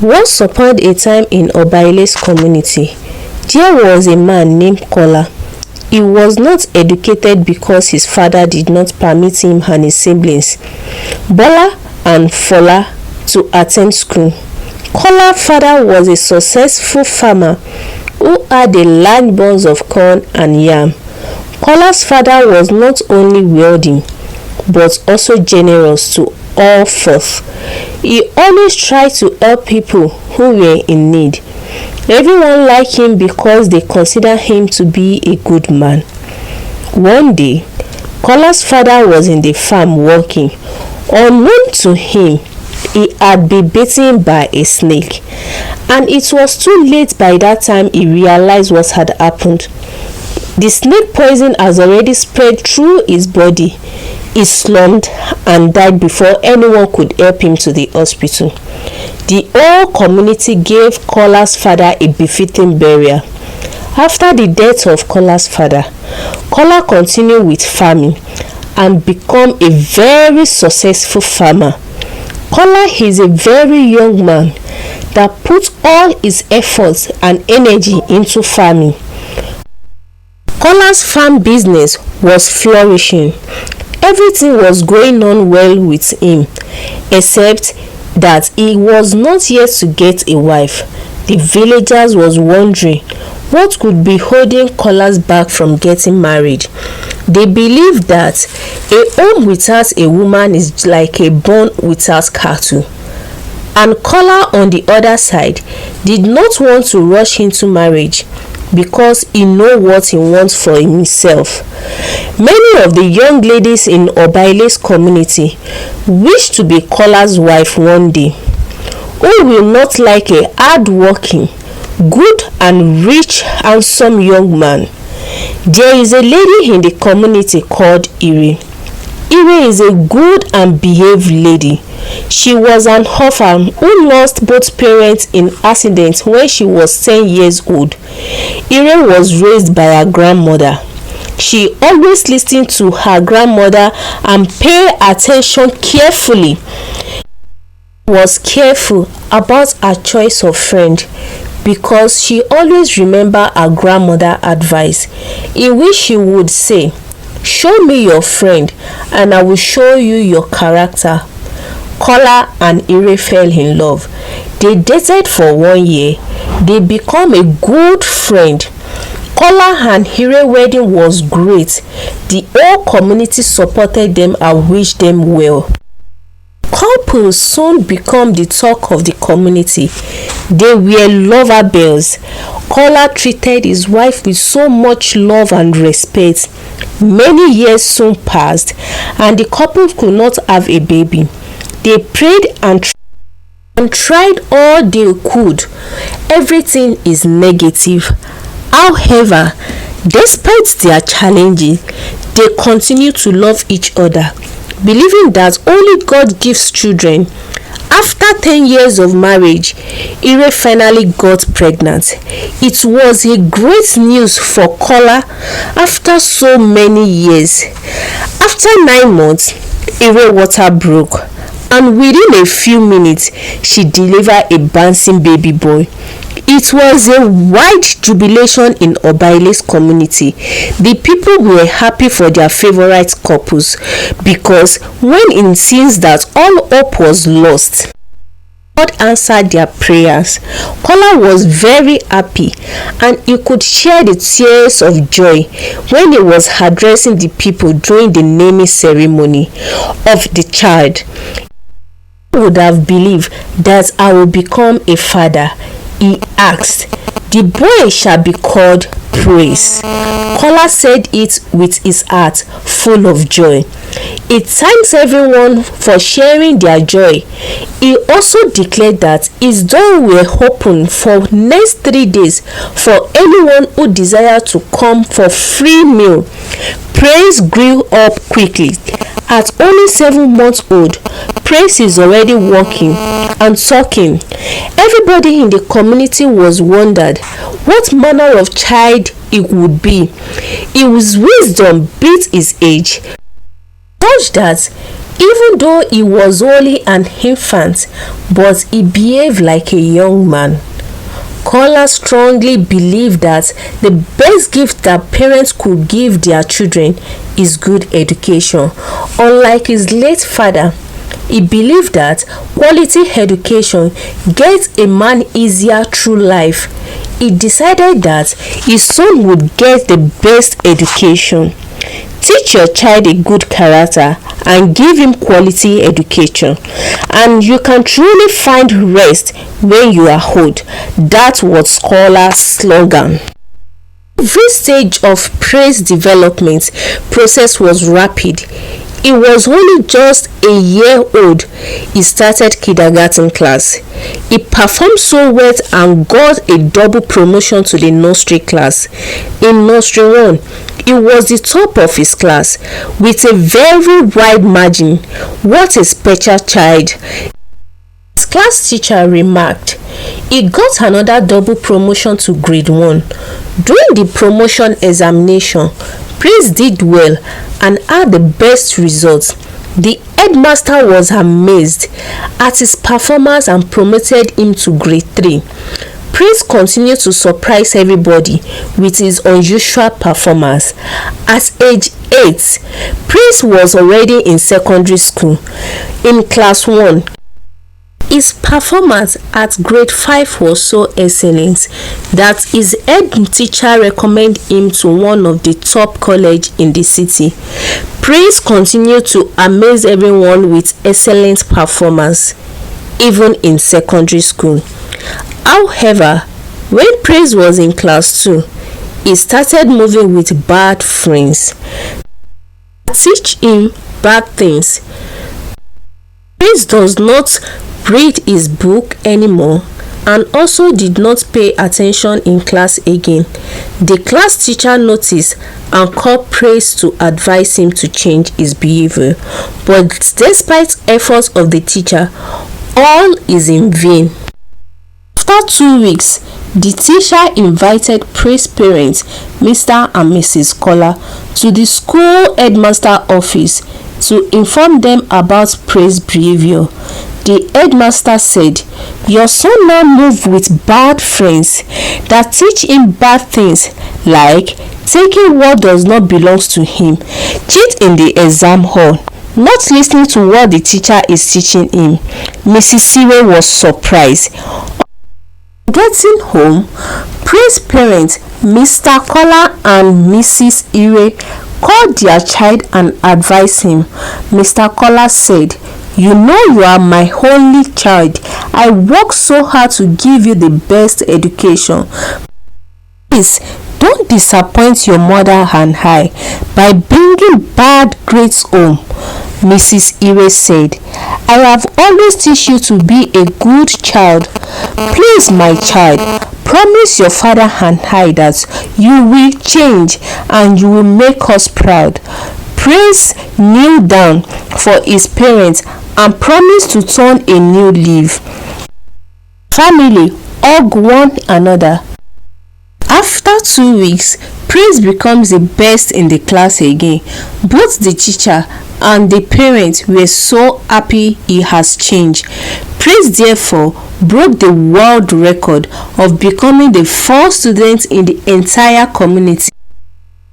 Once upon a time in Obaile's community, there was a man named Kola. He was not educated because his father did not permit him and his siblings, Bola and Fola, to attend school. Kola's father was a successful farmer who had a large bunch of corn and yam. Kola's father was not only wealthy but also generous to all forth. He always tried to help people who were in need. Everyone liked him because they considered him to be a good man. One day, Kola's father was in the farm working. Unknown to him, he had been bitten by a snake, and it was too late by that time he realized what had happened. The snake poison has already spread through his body. He slumped and died before anyone could help him to the hospital. The whole community gave Kola's father a befitting burial. After the death of Kola's father, Kola continued with farming and became a very successful farmer. Kola is a very young man that put all his efforts and energy into farming. Kola's farm business was flourishing. Everything was going on well with him, except that he was not yet to get a wife. The villagers was wondering what could be holding Kola back from getting married. They believed that a home without a woman is like a barn without cattle. And Kola, on the other side, did not want to rush into marriage because he knew what he wants for himself. Many of the young ladies in Obaile's community wished to be Kola's wife one day. Who will not like a hard-working, good and rich, handsome young man? There is a lady in the community called Ire. Ire is a good and behaved lady. She was an orphan who lost both parents in accidents when she was 10 years old. Ire was raised by her grandmother. She always listened to her grandmother and paid attention carefully. She was careful about her choice of friend because she always remembered her grandmother's advice, in which she would say, "Show me your friend and I will show you your character." Kola and Ire fell in love. They dated for 1 year. They became a good friend. Kola and Ire wedding was great. The whole community supported them and wished them well. Couples soon became the talk of the community. They were lover bells. Kola treated his wife with so much love and respect. Many years soon passed and the couple could not have a baby. They prayed and tried all they could. Everything is negative. However, despite their challenges, they continue to love each other, believing that only God gives children. After 10 years of marriage, Ire finally got pregnant. It was a great news for Kola after so many years. After 9 months, Ire water broke, and within a few minutes, she delivered a bouncing baby boy. It was a wide jubilation in Obaile's community. The people were happy for their favorite couples because when it seems that all hope was lost, God answered their prayers. Kola was very happy and he could share the tears of joy when he was addressing the people during the naming ceremony of the child. He would have believed that I will become a father. He asked, "The boy shall be called Praise." Kola said it with his heart full of joy. He thanks everyone for sharing their joy. He also declared that his doors were open for next 3 days for anyone who desired to come for free meal. Praise grew up quickly. At only 7 months old, Praise is already walking and talking. Everybody in the community was wondered what manner of child it would be. His wisdom beat his age, such that Even though he was only an infant, but he behaved like a young man. Kola strongly believed that the best gift that parents could give their children is good education. Unlike his late father, he believed that quality education gets a man easier through life. He decided that his son would get the best education. Teach your child a good character and give him quality education, and you can truly find rest when you are old. That was Kola's slogan. Every stage of Praise development process was rapid. He was only just a year old. He started kindergarten class. He performed so well and got a double promotion to the nursery class. In nursery 1, he was the top of his class with a very wide margin. What a special child! His class teacher remarked. He got another double promotion to grade 1. During the promotion examination, Praise did well and had the best results. The headmaster was amazed at his performance and promoted him to grade 3. Praise continued to surprise everybody with his unusual performance. At age 8, Praise was already in secondary school. In class 1, his performance at grade 5 was so excellent that his head teacher recommended him to one of the top colleges in the city. Praise continued to amaze everyone with excellent performance, even in secondary school. However, when Praise was in class 2, he started moving with bad friends. Teach him bad things. Praise does not read his book anymore and also did not pay attention in class again. The class teacher noticed and called Praise to advise him to change his behavior, but despite efforts of the teacher, all is in vain. After 2 weeks, the teacher invited Praise parents, Mr. and Mrs. Kola, to the school headmaster office to inform them about Praise behavior. The headmaster said, "Your son now moves with bad friends that teach him bad things like taking what does not belong to him, cheat in the exam hall, not listening to what the teacher is teaching him." Mrs. Sire was surprised. Getting home, Praise parents Mr. Kola and Mrs. Ire called their child and advised him. Mr. Kola said, "You know you are my only child. I work so hard to give you the best education. Please don't disappoint your mother and I by bringing bad grades home." Mrs. Ire said, "I have always teach you to be a good child. Please, my child, promise your father and I that you will change and you will make us proud." Praise kneeled down for his parents and promised to turn a new leaf. Family hug one another. After 2 weeks, Praise becomes the best in the class again. Both the teacher and the parents were so happy he has changed. Praise therefore broke the world record of becoming the first student in the entire community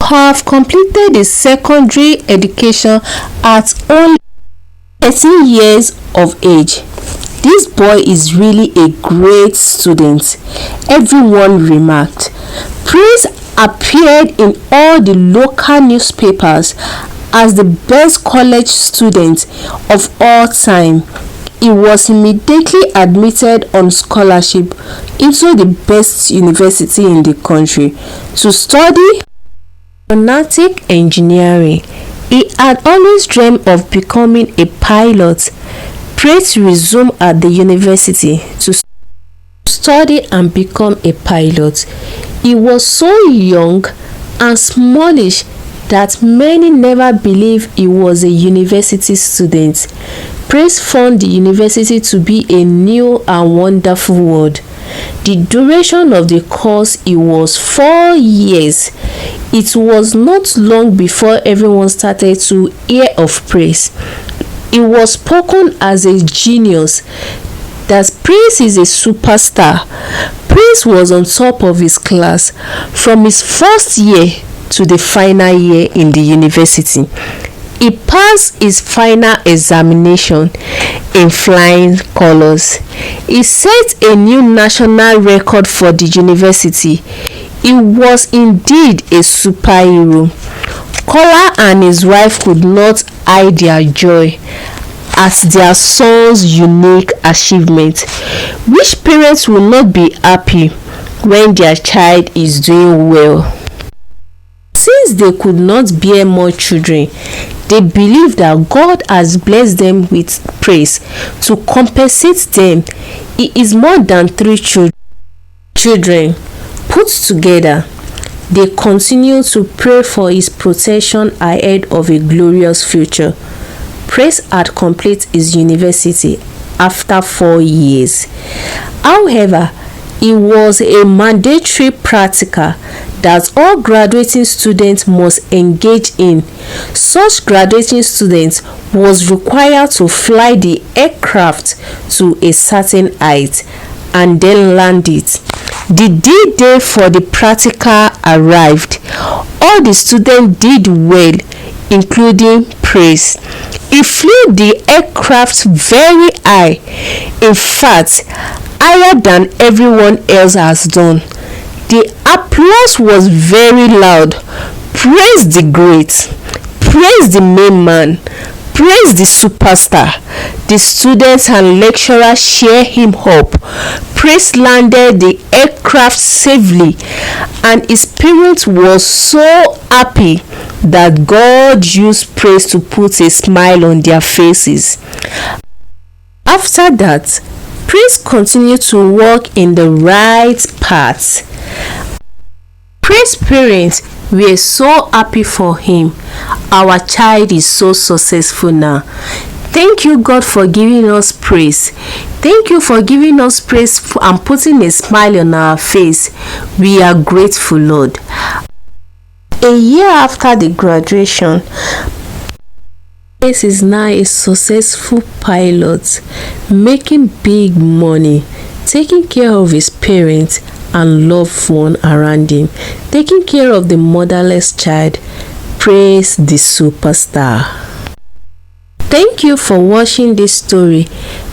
to have completed his secondary education at only 13 years of age. "This boy is really a great student," everyone remarked. Praise appeared in all the local newspapers as the best college student of all time. He was immediately admitted on scholarship into the best university in the country to study aeronautic engineering. He had always dreamed of becoming a pilot. Praise resumed at the university to study and become a pilot. He was so young and smallish that many never believed he was a university student. Praise found the university to be a new and wonderful world. The duration of the course was 4 years. It was not long before everyone started to hear of Praise. He was spoken as a genius, that Prince is a superstar. Prince was on top of his class from his first year to the final year in the university. He passed his final examination in flying colors. He set a new national record for the university. He was indeed a superhero. Kola and his wife could not hide their joy at their son's unique achievement. Which parents will not be happy when their child is doing well? Since they could not bear more children, they believe that God has blessed them with praise to compensate them. He is more than 3 children put together. They continue to pray for his protection ahead of a glorious future. Praise had completed his university after 4 years. However, it was a mandatory practical that all graduating students must engage in. Such graduating students was required to fly the aircraft to a certain height and then land it. The D-Day for the practical arrived. All the students did well, including Praise. He flew the aircraft very high, in fact, higher than everyone else has done. The applause was very loud. Praise the great, praise the main man, praise the superstar. The students and lecturers cheer him up. Praise landed the aircraft safely, and his parents was so happy that God used Praise to put a smile on their faces. After that, Praise continued to walk in the right path. Praise parents were so happy for him. Our child is so successful now. Thank you, God, for giving us praise. Thank you for giving us praise and putting a smile on our face. We are grateful, Lord. A year after the graduation, Praise is now a successful pilot, making big money, taking care of his parents and loved one around him, taking care of the motherless child. Praise the superstar. Thank you for watching this story.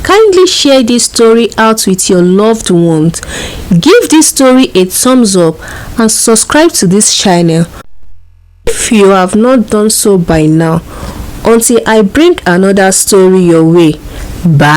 Kindly share this story out with your loved ones. Give this story a thumbs up and subscribe to this channel if you have not done so by now. Until I bring another story your way. Bye.